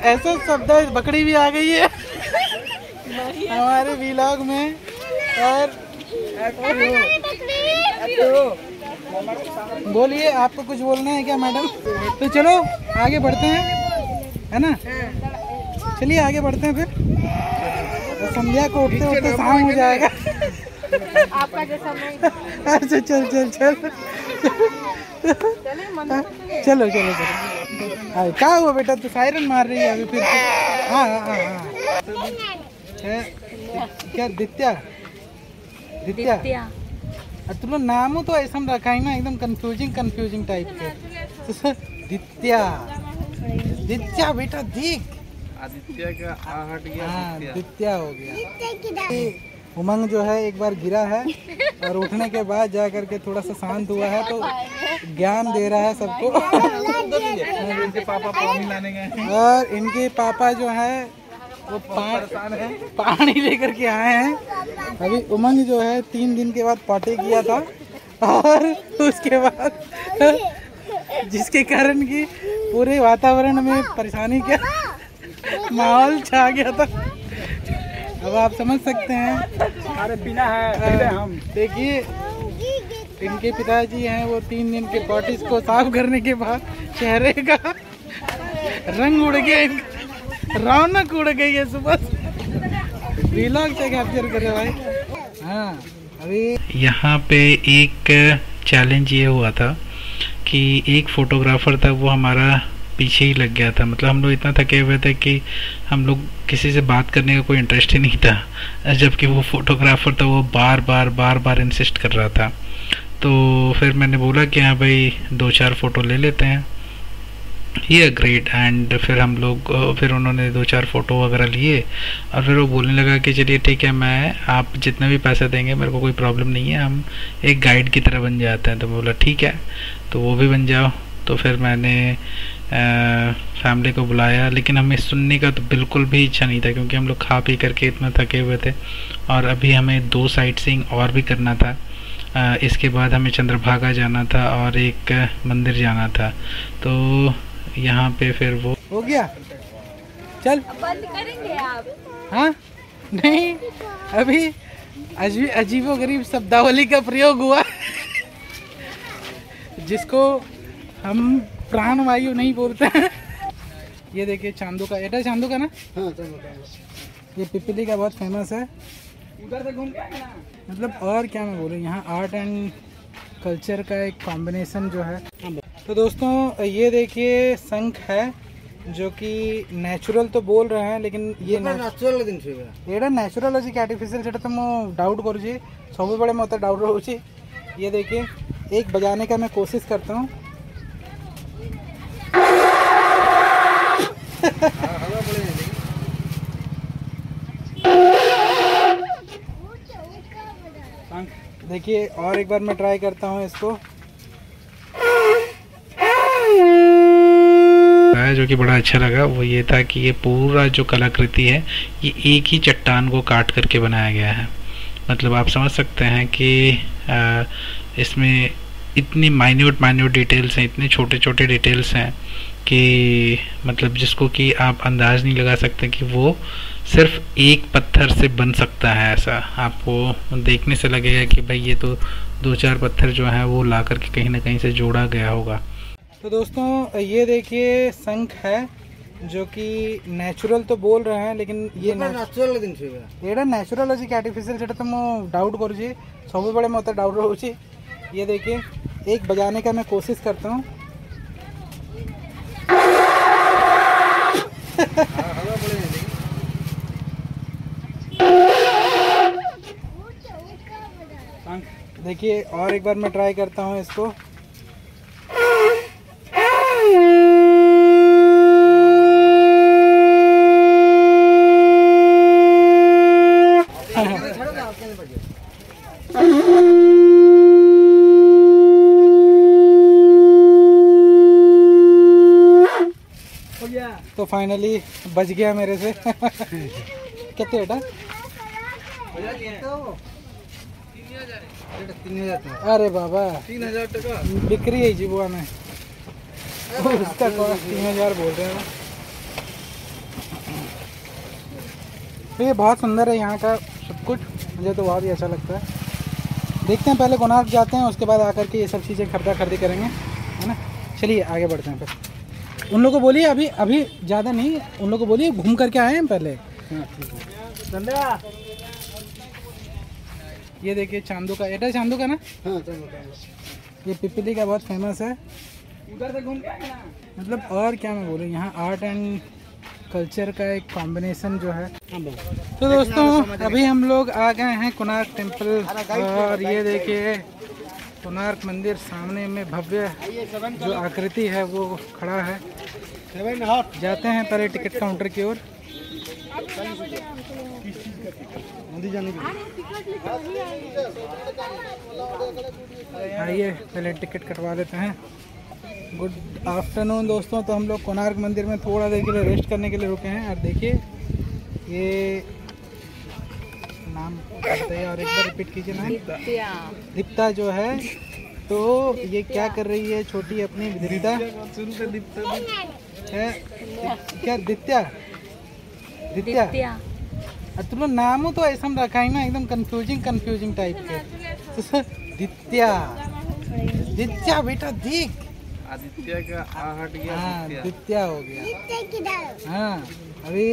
ऐसा शब्द है, बकरी भी आ गई है हमारे व्लॉग में। और बोलिए, आपको कुछ बोलना है क्या मैडम? तो चलो आगे बढ़ते हैं, है ना? चलिए आगे बढ़ते हैं फिर। तो संध्या को उठते उठते शाम हो जाएगा आपका जैसा नहीं। अच्छा चल चल चल चलो चलो चलो। क्या हुआ बेटा, तो सायरन मार रही है अभी फिर? हाँ हाँ हाँ। क्या दित्या? दित्या तुम लोग नाम तो ऐसा रखा है ना, एकदम कंफ्यूजिंग टाइप के। दित्या दित्या बेटा देख, आदित्य का आहट गया। हाँ दित्या हो गया। उमंग जो है एक बार गिरा है और उठने के बाद जा करके थोड़ा सा शांत हुआ है, तो ज्ञान दे रहा है सबको। इनके पापा पानी लाने गए और इनके पापा जो है वो पानी लेकर के आए हैं। अभी उमंग जो है 3 दिन के बाद पॉटी किया था, और उसके बाद जिसके कारण की पूरे वातावरण में परेशानी का माहौल छा गया था। अब आप समझ सकते हैं। अरे पीना है हम। देखिए इनके पिताजी हैं, वो 3 दिन के पॉटीज को साफ करने के बाद चेहरे का रंग उड़ गया, रौनक उड़ गई है सुबह। व्लॉग से कैप्चर करे भाई। हाँ अभी यहाँ पे एक चैलेंज ये हुआ था कि एक फोटोग्राफर था, वो हमारा पीछे ही लग गया था। मतलब हम लोग इतना थके हुए थे कि हम लोग किसी से बात करने का कोई इंटरेस्ट ही नहीं था, जबकि वो फोटोग्राफर था, वो बार बार इंसिस्ट कर रहा था। तो फिर मैंने बोला कि हाँ भाई 2-4 फ़ोटो ले लेते हैं। ये ग्रेट। एंड फिर हम लोग फिर उन्होंने 2-4 फ़ोटो वगैरह लिए, और फिर वो बोलने लगा कि चलिए ठीक है, मैं आप जितना भी पैसा देंगे मेरे को कोई प्रॉब्लम नहीं है, हम एक गाइड की तरह बन जाते हैं। तो मैं बोला ठीक है, तो वो भी बन जाओ। तो फिर मैंने फैमिली को बुलाया, लेकिन हमें सुनने का तो बिल्कुल भी इच्छा नहीं था, क्योंकि हम लोग खा पी करके इतना थके हुए थे, और अभी हमें 2 साइट सीइंग और भी करना था। इसके बाद हमें चंद्रभागा जाना था और एक मंदिर जाना था। तो यहाँ पे फिर वो हो गया। चल बंद करेंगे आप? हाँ नहीं, अभी अजीबोगरीब शब्दावली का प्रयोग हुआ जिसको हम प्राण वायु नहीं बोलते हैं। ये देखिए चांदू का, एटा चांदू का ना? हाँ चांदू का। ये पिपली का बहुत फेमस है। उधर से घूम के ना, मतलब और क्या मैं बोलूँ, यहाँ आर्ट एंड कल्चर का एक कॉम्बिनेशन जो है। तो दोस्तों ये देखिए शंख है, जो कि नेचुरल तो बोल रहे हैं, लेकिन ये नेचुरल जिनिस एटा नेचुरल अच्छी कि आर्टिफिशियल, सेटा तो मैं डाउट करुँची, सब बड़े मत डाउट रोचे। ये देखिए एक बजाने का मैं कोशिश करता हूँ। देखिए और एक बार मैं ट्राई करता हूँ इसको, जो कि बड़ा अच्छा लगा। वो ये था कि ये पूरा जो कलाकृति है ये एक ही चट्टान को काट करके बनाया गया है। मतलब आप समझ सकते हैं कि इसमें इतनी माइन्यूट डिटेल्स हैं, इतने छोटे डिटेल्स हैं कि मतलब जिसको कि आप अंदाज़ नहीं लगा सकते कि वो सिर्फ एक पत्थर से बन सकता है। ऐसा आपको देखने से लगेगा कि भाई ये तो 2-4 पत्थर जो हैं वो ला करके कहीं ना कहीं से जोड़ा गया होगा। तो दोस्तों ये देखिए शंख है, जो कि नेचुरल तो बोल रहे हैं, लेकिन ये नेचुरल एटा नेचुरल अच्छी कि आर्टिफिशियल, सेटा तो मैं डाउट करुँची, सब बड़े मत डाउट रोचे। ये देखिए एक बजाने का मैं कोशिश करता हूँ। देखिए और एक बार मैं ट्राई करता हूँ इसको। तो फाइनली बच गया मेरे से। कितने बेटा? 3000। अरे बाबा 3000 टका बिक्री है जी बुआ में, उसका 3000 बोल रहे हैं। तो ये बहुत सुंदर है यहाँ का सब कुछ, मुझे तो बहुत ही अच्छा लगता है। देखते हैं, पहले कोणार्क जाते हैं, उसके बाद आकर के ये सब चीज़ें खरीदी करेंगे, है ना। चलिए आगे बढ़ते हैं फिर। उन लोगों को बोलिए अभी ज़्यादा नहीं, उन लोगों को बोलिए घूम करके आए हैं पहले। ये देखिए चांदू का, एटा चांदू का ना। हाँ, ये पिपली का बहुत फेमस है। उधर से घूम के मतलब और क्या मैं बोलूँ, यहाँ आर्ट एंड कल्चर का एक कॉम्बिनेशन जो है। तो दोस्तों अभी हम लोग आ गए हैं कोणार्क टेम्पल, और ये देखिए कोणार्क मंदिर सामने में भव्य जो आकृति है वो खड़ा है। जाते हैं पहले टिकट काउंटर की ओर। आइए पहले टिकट कटवा लेते हैं। गुड आफ्टरनून दोस्तों। तो हम लोग कोणार्क मंदिर में थोड़ा देर के लिए रेस्ट करने के लिए रुके हैं। और देखिए ये नाम बताइए और एक बार रिपीट कीजिए नाम। दीप्ता जो है, तो ये क्या कर रही है छोटी अपनी दीप्ता है क्या? दित्या तुम लोग नाम तो ऐसा रखा है ना, एकदम कंफ्यूजिंग टाइप के। दित्या बेटा देख, आदित्य का आहट गया। हाँ दित्या हो गया। हाँ अभी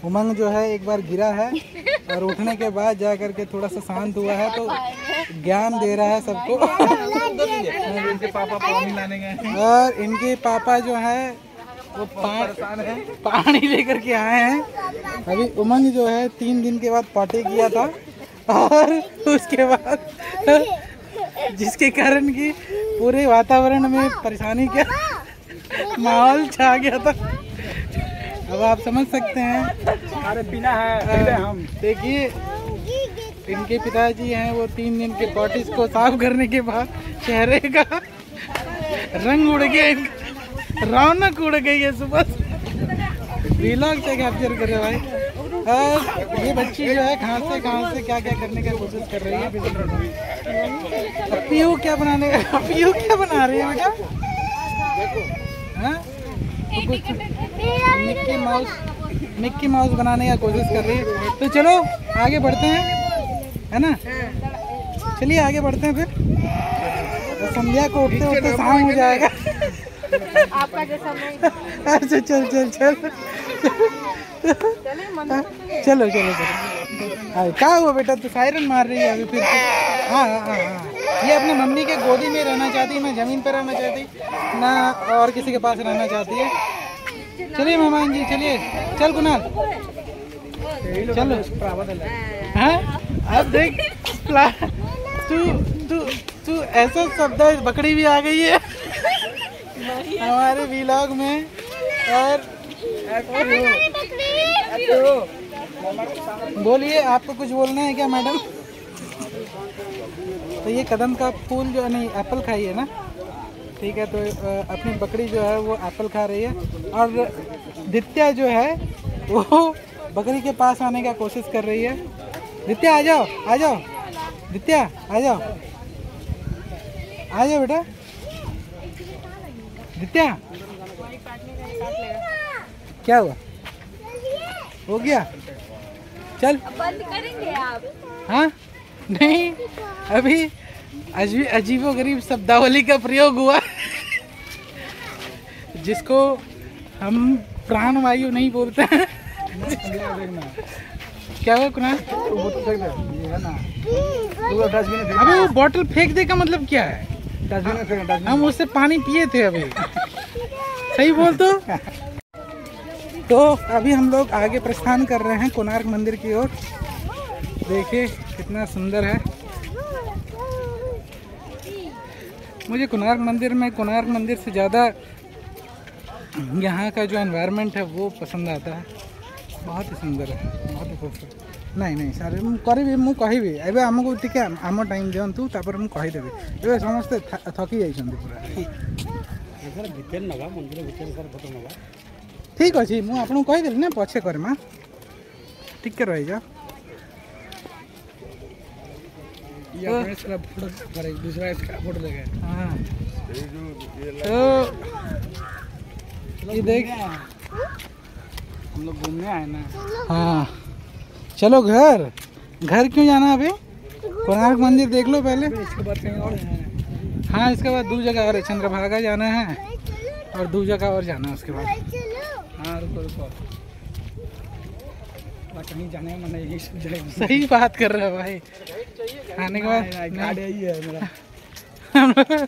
उमंग जो है एक बार गिरा है और उठने के बाद जा करके थोड़ा सा शांत हुआ है, तो ज्ञान दे रहा है सबको। इनके पापा पानी लाने गए और इनके पापा जो है वो पानी लेकर के आए हैं। अभी उमंग जो है 3 दिन के बाद पार्टी किया था, और उसके बाद जिसके कारण की पूरे वातावरण में परेशानी का माहौल छा गया था। अब आप समझ सकते हैं। अरे पीना है हम। देखिए इनके पिताजी हैं, वो 3 दिन के पार्टीज को साफ करने के बाद चेहरे का रंग उड़ गया, रौनक उड़ गई है सुबह से। व्लॉग से कैप्चर कर रहे भाई। और ये बच्ची जो है कहाँ से क्या करने का कोशिश कर रही है। पीयू क्या बना रही है बेटा? हाँ तो कुछ मिक्की माउस बनाने का कोशिश कर रही है। तो चलो आगे बढ़ते हैं, है ना। चलिए आगे बढ़ते हैं फिर। तो संध्या को उठते शाम हो जाएगा। आपका जैसा मैं। अच्छा चलो क्या हुआ बेटा? तो सायरन मार रही है अभी फिर। हाँ ये अपनी मम्मी के गोदी में रहना चाहती है, ना ज़मीन पर रहना चाहती, ना और किसी के पास रहना चाहती है। चलिए मेहमान जी, चलिए चल कुणाल चलो। हाँ अब देख तू ऐसा शब्द, बकरी भी आ गई है हमारे व्लॉग में। और बोलिए, आपको कुछ बोलना है क्या मैडम? तो ये कदम का फूल जो नहीं, एप्पल खाई है ना, ठीक है। तो अपनी बकरी जो है वो एप्पल खा रही है, और दित्या जो है वो बकरी के पास आने का कोशिश कर रही है। दित्या आ जाओ दित्या आ जाओ बेटा। दित्या क्या हुआ? हो गया? चल बंद करेंगे आप? हाँ नहीं, अभी अजीबोगरीब शब्दावली का प्रयोग हुआ जिसको हम प्राणवायु नहीं बोलते हैं। क्या हुआ कुणाल? अबे वो बोतल फेंक दे का मतलब क्या है? हम उससे पानी पिए थे अभी। सही बोल तो अभी हम लोग आगे प्रस्थान कर रहे हैं कोणार्क मंदिर की ओर। देखिए कितना सुंदर है। मुझे कोणार्क मंदिर से ज़्यादा यहाँ का जो एनवायरनमेंट है वो पसंद आता है। बहुत ही सुंदर है, बहुत ही खूबसूरत। नहीं सारे करी मु कहबी एबे हमको टिके आम टाइम दिंतु तापर मु कहीदेवी। एबे समस्ते थकी जाइछन्ति पूरा। ठीक अच्छे, मुझे आपको कहीदेली ना पछे करमा, टिके रही जा। हाँ तो ये देख, हम लोग घूमने आए ना। हाँ चलो घर क्यों जाना अभी? कोणार्क मंदिर देख लो पहले, इसके बाद कहीं और जाना है। हाँ इसके बाद दूसरी जगह और है, चंद्रभागा जाना है और दूसरी जगह और जाना है उसके बाद। हाँ रुको कहीं जाने में नहीं सही बात कर रहे हो भाई। आने के बाद गाड़ी आई है मेरा।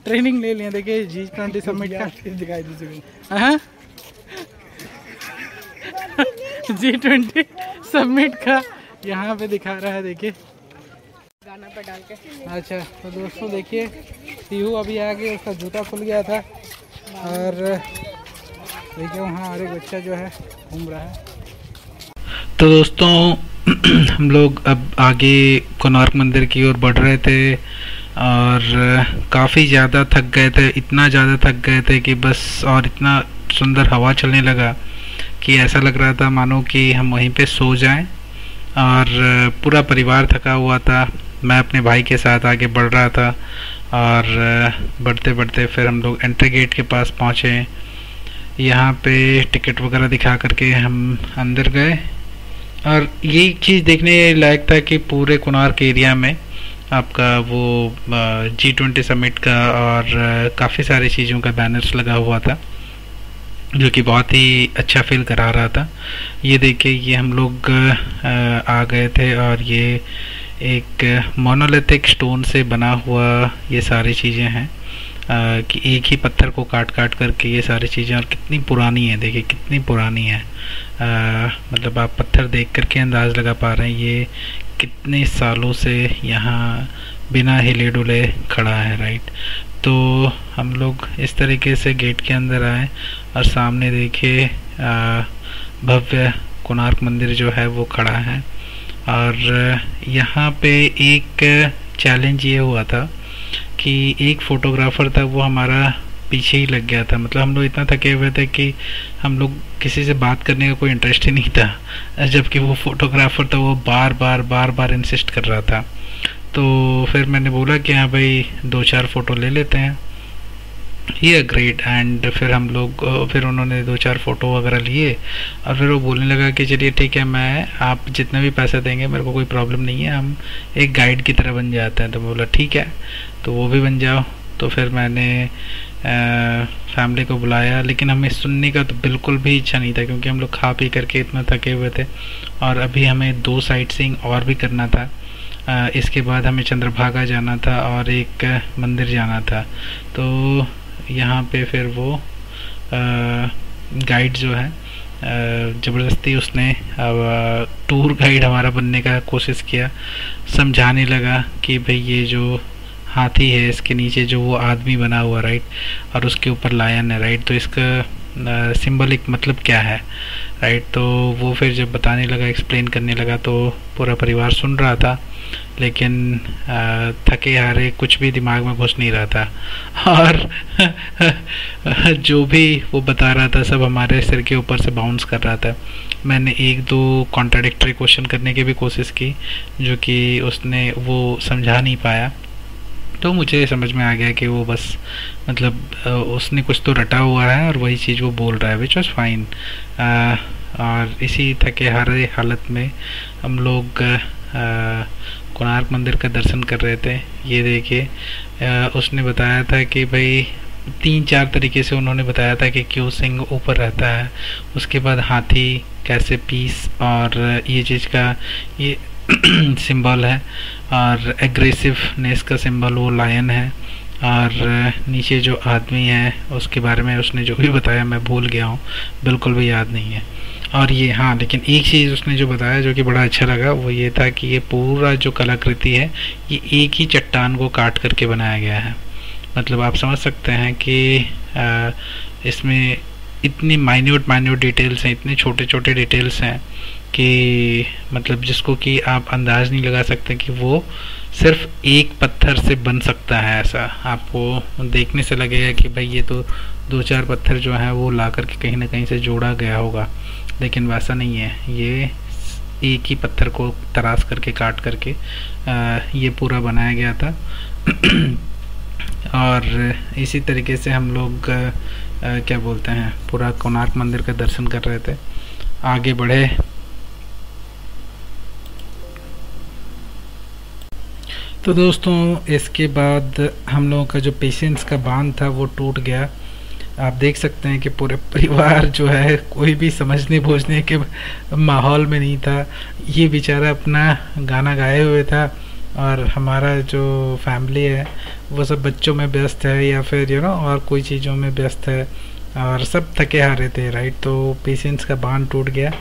ट्रेनिंग ले लिए। देखिए G20 समिट का दिखाई दीजिए। हाँ G20 समिट का यहाँ पे दिखा रहा है, देखिए गाना पर डाल के। अच्छा तो दोस्तों देखिए पीहू अभी आ गया, उसका जूता खुल गया था और देखिए वहाँ और एक बच्चा जो है घूम रहा है। तो दोस्तों हम लोग अब आगे कोणार्क मंदिर की ओर बढ़ रहे थे और काफ़ी ज़्यादा थक गए थे, इतना ज़्यादा थक गए थे कि बस, और इतना सुंदर हवा चलने लगा कि ऐसा लग रहा था मानो कि हम वहीं पे सो जाएं। और पूरा परिवार थका हुआ था, मैं अपने भाई के साथ आगे बढ़ रहा था और बढ़ते बढ़ते फिर हम लोग एंट्री गेट के पास पहुँचे। यहाँ पे टिकट वगैरह दिखा करके हम अंदर गए और ये चीज़ देखने लायक था कि पूरे कोणार्क एरिया में आपका वो G20 समिट का और काफ़ी सारी चीज़ों का बैनर्स लगा हुआ था जो कि बहुत ही अच्छा फील करा रहा था। ये देखिए ये हम लोग आ गए थे और ये एक मोनोलिथिक स्टोन से बना हुआ ये सारी चीज़ें हैं कि एक ही पत्थर को काट काट करके ये सारी चीज़ें, और कितनी पुरानी है, देखिए कितनी पुरानी है। मतलब आप पत्थर देख करके अंदाज़ लगा पा रहे हैं ये कितने सालों से यहाँ बिना हिले डुले खड़ा है, राइट। तो हम लोग इस तरीके से गेट के अंदर आए और सामने देखिए भव्य कोणार्क मंदिर जो है वो खड़ा है। और यहाँ पे एक चैलेंज ये हुआ था कि एक फ़ोटोग्राफ़र था वो हमारा पीछे ही लग गया था। मतलब हम लोग इतना थके हुए थे कि हम लोग किसी से बात करने का कोई इंटरेस्ट ही नहीं था, जबकि वो फोटोग्राफ़र था वो बार बार इंसिस्ट कर रहा था। तो फिर मैंने बोला कि हाँ भाई 2-4 फ़ोटो ले लेते हैं, ये ग्रेट। एंड फिर हम लोग फिर उन्होंने 2-4 फ़ोटो वगैरह लिए और फिर वो बोलने लगा कि चलिए ठीक है, मैं आप जितना भी पैसा देंगे मेरे को कोई प्रॉब्लम नहीं है, हम एक गाइड की तरह बन जाते हैं। तो मैं बोला ठीक है, तो वो भी बन जाओ। तो फिर मैंने फैमिली को बुलाया, लेकिन हमें सुनने का तो बिल्कुल भी इच्छा नहीं था क्योंकि हम लोग खा पी करके इतना थके हुए थे और अभी हमें 2 साइट सीइंग और भी करना था। इसके बाद हमें चंद्रभागा जाना था और एक मंदिर जाना था। तो यहाँ पे फिर वो गाइड जो है ज़बरदस्ती उसने टूर गाइड हमारा बनने का कोशिश किया, समझाने लगा कि भाई ये जो हाथी है इसके नीचे जो वो आदमी बना हुआ, राइट, और उसके ऊपर लायन है, राइट, तो इसका सिंबलिक मतलब क्या है, राइट। तो वो फिर जब बताने लगा, एक्सप्लेन करने लगा तो पूरा परिवार सुन रहा था, लेकिन थके हारे कुछ भी दिमाग में घुस नहीं रहा था और जो भी वो बता रहा था सब हमारे सिर के ऊपर से बाउंस कर रहा था। मैंने 1-2 कॉन्ट्राडिक्टरी क्वेश्चन करने की भी कोशिश की जो कि उसने वो समझा नहीं पाया। तो मुझे समझ में आ गया कि वो बस मतलब उसने कुछ तो रटा हुआ है और वही चीज़ वो बोल रहा है, विच वॉज फाइन। और इसी थके हारे हालत में हम लोग कोणार्क मंदिर का दर्शन कर रहे थे। ये देखिए उसने बताया था कि भाई 3-4 तरीके से उन्होंने बताया था कि क्यों सिंह ऊपर रहता है, उसके बाद हाथी कैसे पीस और ये चीज़ का ये सिंबल है, और एग्रेसिवनेस का सिंबल वो लायन है, और नीचे जो आदमी है उसके बारे में उसने जो भी बताया मैं भूल गया हूँ, बिल्कुल भी याद नहीं है। और ये हाँ, लेकिन एक चीज़ उसने जो बताया जो कि बड़ा अच्छा लगा वो ये था कि ये पूरा जो कलाकृति है ये एक ही चट्टान को काट करके बनाया गया है। मतलब आप समझ सकते हैं कि इसमें इतनी माइन्यूट डिटेल्स हैं, इतने छोटे छोटे डिटेल्स हैं कि मतलब जिसको कि आप अंदाज़ नहीं लगा सकते कि वो सिर्फ एक पत्थर से बन सकता है। ऐसा आपको देखने से लगेगा कि भाई ये तो 2-4 पत्थर जो हैं वो ला करके कहीं ना कहीं से जोड़ा गया होगा, लेकिन वैसा नहीं है, ये एक ही पत्थर को तराश करके काट करके ये पूरा बनाया गया था। और इसी तरीके से हम लोग क्या बोलते हैं पूरा कोणार्क मंदिर का दर्शन कर रहे थे, आगे बढ़े तो दोस्तों इसके बाद हम लोगों का जो पेशेंस का बांध था वो टूट गया। आप देख सकते हैं कि पूरे परिवार जो है कोई भी समझने बूझने के माहौल में नहीं था। ये बेचारा अपना गाना गाए हुए था और हमारा जो फैमिली है वो सब बच्चों में व्यस्त है या फिर और कोई चीज़ों में व्यस्त है और सब थके हारे थे, राइट। तो पेशेंस का बांध टूट गया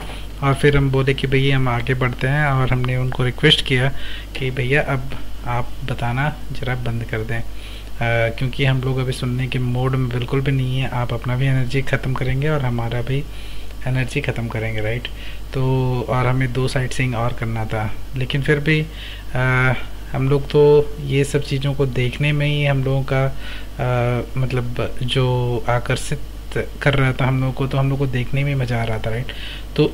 और फिर हम बोले कि भैया हम आगे बढ़ते हैं और हमने उनको रिक्वेस्ट किया कि भैया अब आप बताना ज़रा बंद कर दें, क्योंकि हम लोग अभी सुनने के मोड में बिल्कुल भी नहीं है। आप अपना भी एनर्जी ख़त्म करेंगे और हमारा भी एनर्जी ख़त्म करेंगे, राइट। तो और हमें 2 साइड सिंग और करना था, लेकिन फिर भी हम लोग तो ये सब चीज़ों को देखने में ही हम लोगों का मतलब जो आकर्षित कर रहा था हम लोग को, तो हम लोग को देखने में मज़ा आ रहा था, राइट। तो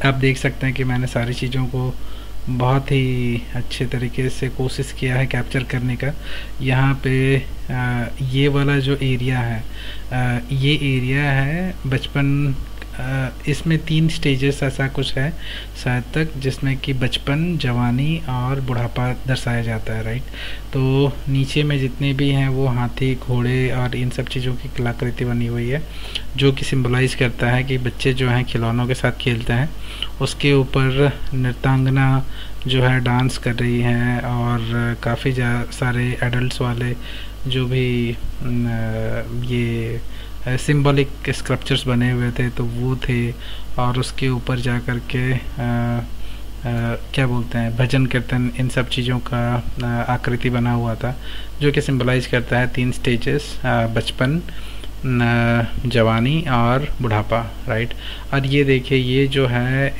आप देख सकते हैं कि मैंने सारी चीज़ों को बहुत ही अच्छे तरीके से कोशिश किया है कैप्चर करने का। यहाँ पे ये वाला जो एरिया है ये एरिया है बचपन, इसमें 3 स्टेजेस ऐसा कुछ है शायद तक, जिसमें कि बचपन, जवानी और बुढ़ापा दर्शाया जाता है, राइट। तो नीचे में जितने भी हैं वो हाथी, घोड़े और इन सब चीज़ों की कलाकृति बनी हुई है, जो कि सिंबलाइज करता है कि बच्चे जो हैं खिलौनों के साथ खेलते हैं। उसके ऊपर नृत्यांगना जो है डांस कर रही हैं और काफ़ी सारे एडल्ट्स वाले जो भी ये सिंबॉलिक स्क्रप्चर्स बने हुए थे तो वो थे। और उसके ऊपर जा कर के क्या बोलते हैं, भजन कीर्तन, इन सब चीज़ों का आकृति बना हुआ था, जो कि सिंबलाइज करता है 3 स्टेजेस, बचपन, जवानी और बुढ़ापा, राइट। और ये देखिए ये जो है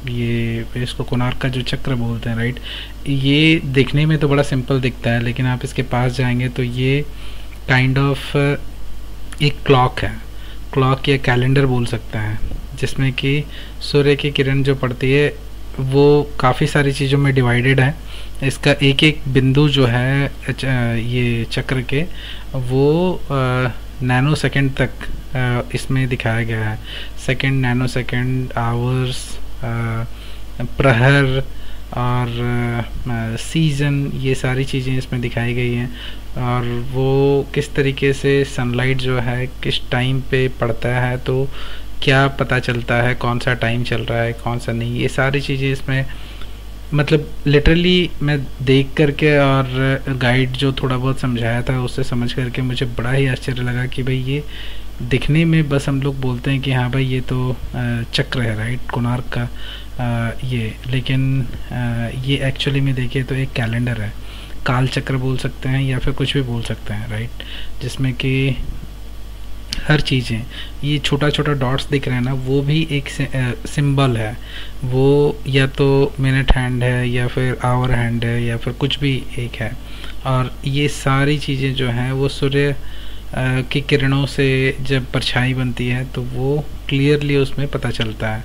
ये इसको कोणार्क का जो चक्र बोलते हैं, राइट। ये दिखने में तो बड़ा सिंपल दिखता है, लेकिन आप इसके पास जाएंगे तो ये काइंड ऑफ एक क्लॉक है, क्लॉक या कैलेंडर बोल सकते हैं, जिसमें कि सूर्य की किरण जो पड़ती है वो काफ़ी सारी चीज़ों में डिवाइडेड है। इसका एक एक बिंदु जो है ये चक्र के वो नैनो सेकेंड तक इसमें दिखाया गया है। सेकेंड, नैनो सेकेंड, आवर्स, प्रहर और सीज़न, ये सारी चीज़ें इसमें दिखाई गई हैं। और वो किस तरीके से सनलाइट जो है किस टाइम पे पड़ता है तो क्या पता चलता है कौन सा टाइम चल रहा है कौन सा नहीं, ये सारी चीज़ें इसमें मतलब लिटरली मैं देख करके और गाइड जो थोड़ा बहुत समझाया था उससे समझ करके मुझे बड़ा ही आश्चर्य लगा कि भाई ये दिखने में बस हम लोग बोलते हैं कि हाँ भाई ये तो चक्र है, राइट, कोणार्क का ये, लेकिन ये एक्चुअली में देखिए तो एक कैलेंडर है, काल चक्र बोल सकते हैं या फिर कुछ भी बोल सकते हैं, राइट। जिसमें कि हर चीज़ें, ये छोटा छोटा डॉट्स दिख रहे हैं ना, वो भी एक सिंबल है, वो या तो मिनट हैंड है या फिर आवर हैंड है या फिर कुछ भी एक है। और ये सारी चीज़ें जो हैं वो सूर्य की किरणों से जब परछाई बनती है तो वो क्लियरली उसमें पता चलता है।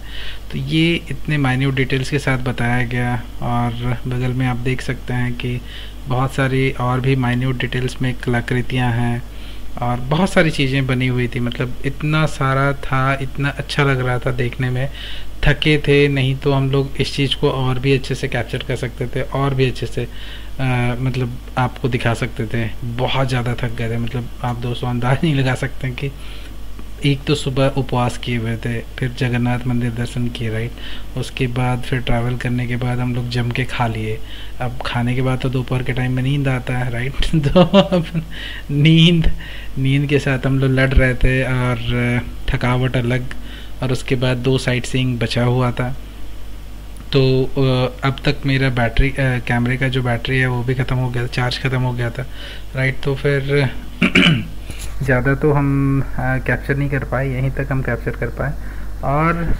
तो ये इतने माइन्यूट डिटेल्स के साथ बताया गया। और बगल में आप देख सकते हैं कि बहुत सारी और भी माइन्यूट डिटेल्स में कलाकृतियाँ हैं और बहुत सारी चीज़ें बनी हुई थी। मतलब इतना सारा था, इतना अच्छा लग रहा था देखने में। थके थे नहीं तो हम लोग इस चीज़ को और भी अच्छे से कैप्चर कर सकते थे और भी अच्छे से मतलब आपको दिखा सकते थे। बहुत ज़्यादा थक गए थे, मतलब आप दोस्तों अंदाज नहीं लगा सकते कि एक तो सुबह उपवास किए हुए थे, फिर जगन्नाथ मंदिर दर्शन किए, राइट। उसके बाद फिर ट्रैवल करने के बाद हम लोग जम के खा लिए। अब खाने के बाद तो दोपहर के टाइम में नींद आता है, राइट। तो अब नींद के साथ हम लोग लड़ रहे थे और थकावट अलग, और उसके बाद 2 साइट सीइंग बचा हुआ था। तो अब तक मेरा बैटरी कैमरे का जो बैटरी है वो भी ख़त्म हो गया, चार्ज ख़त्म हो गया था, राइट। तो फिर ज़्यादा तो हम कैप्चर नहीं कर पाए, यहीं तक हम कैप्चर कर पाए। और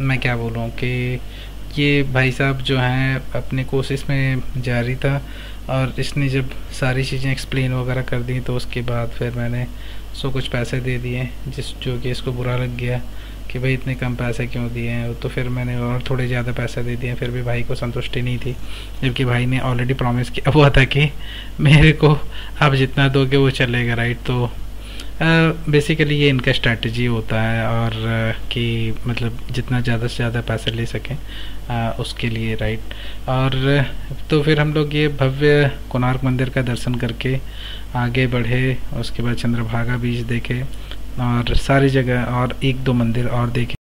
मैं क्या बोलूँ कि ये भाई साहब जो हैं अपने कोशिश में जारी था, और इसने जब सारी चीज़ें एक्सप्लेन वगैरह कर दी तो उसके बाद फिर मैंने उसको कुछ पैसे दे दिए, जो कि इसको बुरा लग गया कि भाई इतने कम पैसे क्यों दिए हैं। तो फिर मैंने और थोड़े ज़्यादा पैसे दे दिए, फिर भी भाई को संतुष्टि नहीं थी, जबकि भाई ने ऑलरेडी प्रॉमिस किया हुआ था कि मेरे को आप जितना दोगे वो चलेगा, राइट। तो बेसिकली ये इनका स्ट्रैटेजी होता है, और कि मतलब जितना ज़्यादा से ज़्यादा पैसे ले सकें उसके लिए, राइट। और तो फिर हम लोग ये भव्य कोणार्क मंदिर का दर्शन करके आगे बढ़े, उसके बाद चंद्रभागा बीच देखे और सारी जगह और 1-2 मंदिर और देखे।